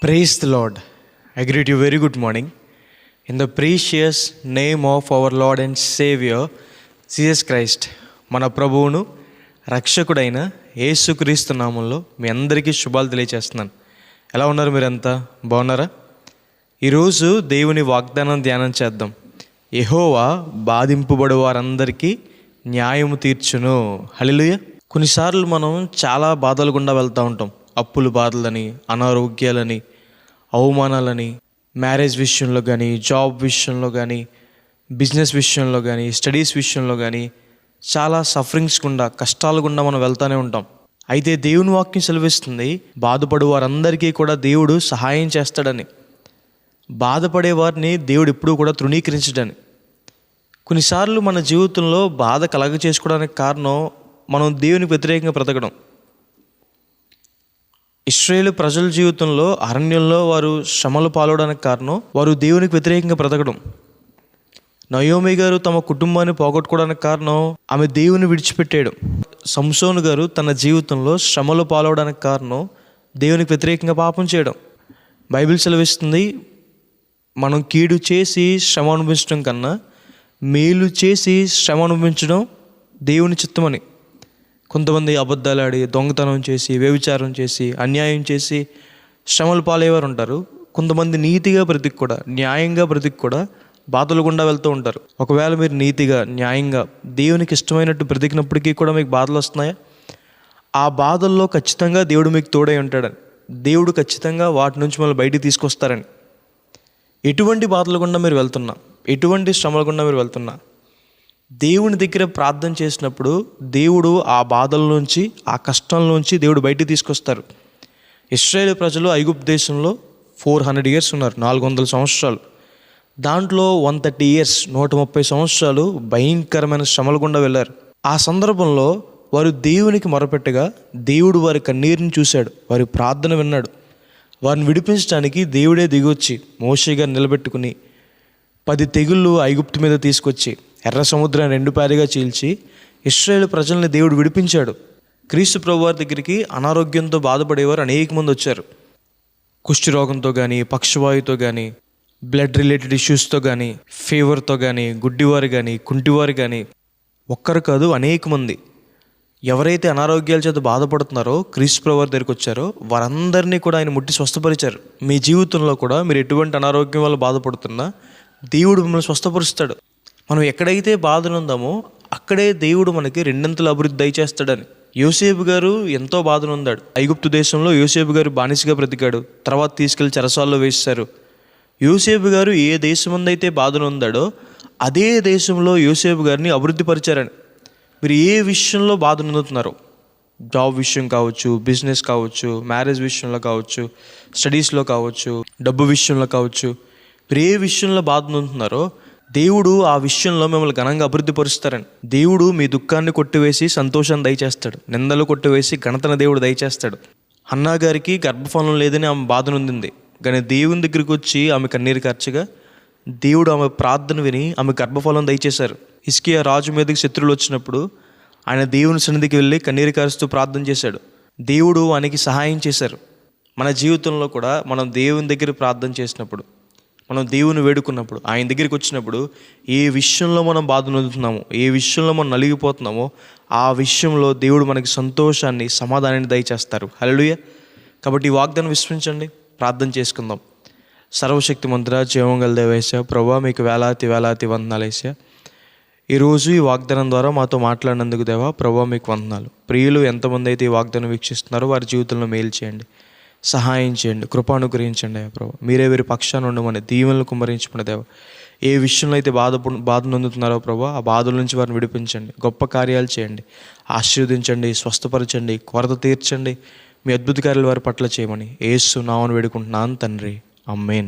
Praise the Lord. I greet you very good morning. In the precious name of our Lord and Savior, Jesus Christ, మన ప్రభువును రక్షకుడైన యేసుక్రీస్తు నామంలో మీ అందరికీ శుభాలు తెలియజేస్తున్నాను. ఎలా ఉన్నారు మీరంతా? బాగున్నారా? ఈరోజు దేవుని వాగ్దానం ధ్యానం చేద్దాం. యెహోవా బాధింపబడు వారందరికీ న్యాయము తీర్చును. హల్లెలూయా. కొన్నిసార్లు మనం చాలా బాధలు గుండా వెళ్తూ ఉంటాం. అప్పుల బాధలని, అనారోగ్యాలని, అవమానాలని, మ్యారేజ్ విషయంలో కానీ, జాబ్ విషయంలో కానీ, బిజినెస్ విషయంలో కానీ, స్టడీస్ విషయంలో కానీ చాలా సఫరింగ్స్ గుండా, కష్టాల గుండా మనం వెళ్తూనే ఉంటాం. అయితే దేవుని వాక్యం సెలవిస్తుంది, బాధపడు వారందరికీ కూడా దేవుడు సహాయం చేస్తాడని, బాధపడే వారిని దేవుడు ఎప్పుడూ కూడా తృణీకరించడని. కొన్నిసార్లు మన జీవితంలో బాధ కలగ చేసుకోవడానికి కారణం మనం దేవునికి వ్యతిరేకంగా బ్రతకడం. ఇశ్రాయేలు ప్రజల జీవితంలో అరణ్యంలో వారు శ్రమలు పాలవడానికి కారణం వారు దేవునికి వ్యతిరేకంగా బ్రతకడం. నయోమి గారు తమ కుటుంబాన్ని పోగొట్టుకోవడానికి కారణం ఆమె దేవుని విడిచిపెట్టేయడం. సంసోను గారు తన జీవితంలో శ్రమలు పాలవడానికి కారణం దేవునికి వ్యతిరేకంగా పాపం చేయడం. బైబిల్ సెలవిస్తుంది, మనం కీడు చేసి శ్రమ అనుభవించడం కన్నా మేలు చేసి శ్రమ అనుభవించడం దేవుని చిత్తమని. కొంతమంది అబద్ధాలాడి, దొంగతనం చేసి, వ్యభిచారం చేసి, అన్యాయం చేసి శ్రమలు పాలయ్యేవారు ఉంటారు. కొంతమంది నీతిగా బ్రతికి కూడా, న్యాయంగా బ్రతికి కూడా బాధలు గుండా వెళ్తూ ఉంటారు. ఒకవేళ మీరు నీతిగా, న్యాయంగా, దేవునికి ఇష్టమైనట్టు బ్రతికినప్పటికీ కూడా మీకు బాధలు వస్తున్నాయా? ఆ బాధల్లో ఖచ్చితంగా దేవుడు మీకు తోడై ఉంటాడని, దేవుడు ఖచ్చితంగా వాటి నుంచి మిమ్మల్ని బయటికి తీసుకొస్తారని. ఎటువంటి బాధలు గుండా మీరు వెళ్తున్నా, ఎటువంటి శ్రమల గుండా మీరు వెళ్తున్నా, దేవుని దగ్గర ప్రార్థన చేసినప్పుడు దేవుడు ఆ బాధల నుంచి, ఆ కష్టం నుంచి దేవుడు బయటికి తీసుకొస్తారు. ఇశ్రాయేలు ప్రజలు ఐగుప్తు దేశంలో 400 years ఉన్నారు, 400 సంవత్సరాలు. దాంట్లో 130 years, 130 సంవత్సరాలు భయంకరమైన శ్రమల గుండా వెళ్ళారు. ఆ సందర్భంలో వారు దేవునికి మొరపెట్టగా దేవుడు వారి కన్నీరుని చూశాడు, వారి ప్రార్థన విన్నాడు. వారిని విడిపించడానికి దేవుడే దిగొచ్చి మోషే గారిని నిలబెట్టుకుని 10 తెగుళ్ళు ఐగుప్తు మీద తీసుకొచ్చి ఎర్ర సముద్రాన్ని 2 పారిగా చీల్చి ఇశ్రాయేలు ప్రజల్ని దేవుడు విడిపించాడు. క్రీస్తు ప్రభువారి దగ్గరికి అనారోగ్యంతో బాధపడేవారు అనేక మంది వచ్చారు. కుష్ఠరోగంతో కానీ, పక్షవాయుతో కానీ, బ్లడ్ రిలేటెడ్ ఇష్యూస్తో కానీ, ఫీవర్తో కానీ, గుడ్డివారు కానీ, కుంటివారు కానీ, ఒక్కరు కాదు అనేక మంది. ఎవరైతే అనారోగ్యాల చేత బాధపడుతున్నారో క్రీస్తు ప్రభువారి దగ్గరికి వచ్చారో వారందరినీ కూడా ఆయన ముట్టి స్వస్థపరిచారు. మీ జీవితంలో కూడా మీరు ఎటువంటి అనారోగ్యం వల్ల బాధపడుతున్నా దేవుడు మిమ్మల్ని స్వస్థపరుస్తాడు. మనం ఎక్కడైతే బాధలు ఉందామో అక్కడే దేవుడు మనకి 2 అభివృద్ధి దయచేస్తాడని. యోసేపు గారు ఎంతో బాధలు ఉందాడు. ఐగుప్తు దేశంలో యోసేపు గారు బానిసగా బ్రతికాడు. తర్వాత తీసుకెళ్లి చెరసాల్లో వేశారు. యోసేపు గారు ఏ దేశమందైతే బాధలు ఉందాడో అదే దేశంలో యోసేపు గారిని అభివృద్ధి పరిచారని. మీరు ఏ విషయంలో బాధ పొందుతున్నారో, జాబ్ విషయం కావచ్చు, బిజినెస్ కావచ్చు, మ్యారేజ్ విషయంలో కావచ్చు, స్టడీస్లో కావచ్చు, డబ్బు విషయంలో కావచ్చు, మీరు ఏ విషయంలో బాధ పొందుతున్నారో దేవుడు ఆ విషయంలో మిమ్మల్ని ఘనంగా అభివృద్ధి పరుస్తారని. దేవుడు మీ దుఃఖాన్ని కొట్టివేసి సంతోషాన్ని దయచేస్తాడు. నిందలు కొట్టివేసి ఘనతను దేవుడు దయచేస్తాడు. హన్నా గారికి గర్భఫలం లేదని ఆమె బాధ నొందింది, కానీ దేవుని దగ్గరికి వచ్చి ఆమె కన్నీరు కార్చగా దేవుడు ఆమె ప్రార్థన విని ఆమె గర్భఫలం దయచేశారు. హిజ్కియా రాజు మీదకి శత్రువులు వచ్చినప్పుడు ఆయన దేవుని సన్నిధికి వెళ్ళి కన్నీరు కారుస్తూ ప్రార్థన చేశాడు. దేవుడు ఆయనకి సహాయం చేశారు. మన జీవితంలో కూడా మనం దేవుని దగ్గర ప్రార్థన చేసినప్పుడు, మనం దేవుని వేడుకున్నప్పుడు, ఆయన దగ్గరికి వచ్చినప్పుడు ఏ విషయంలో మనం బాధ నొందుతున్నామో, ఏ విషయంలో మనం నలిగిపోతున్నామో ఆ విషయంలో దేవుడు మనకి సంతోషాన్ని, సమాధానాన్ని దయచేస్తారు. హల్లెలూయా. కాబట్టి ఈ వాగ్దానం విశ్వసించండి, ప్రార్థన చేసుకుందాం. సర్వశక్తి మంత్ర జీవంగల దేవేశ ప్రభువా, మీకు వేలాది వేలాది వందనాలేసా. ఈరోజు ఈ వాగ్దానం ద్వారా మాతో మాట్లాడినందుకు దేవా ప్రభువా మీకు వందనాలు. ప్రియులు ఎంతమంది అయితే ఈ వాగ్దానం వీక్షిస్తున్నారో వారి జీవితంలో మేలు చేయండి, సహాయం చేయండి, కృపానుగ్రహించండి అయ్యా ప్రభు. మీరే వీరి పక్షాన్ని ఉండమని దీవెనలు కుమ్మరించమని దేవ. ఏ విషయంలో అయితే బాధ నొందుతున్నారో ప్రభు ఆ బాధల నుంచి వారిని విడిపించండి, గొప్ప కార్యాలు చేయండి, ఆశీర్వదించండి, స్వస్థపరచండి, కొరత తీర్చండి. మీ అద్భుత కార్యాలు వారి పట్ల చేయమని యేసు నామమున వేడుకుంటున్నాను తండ్రి. ఆమేన్.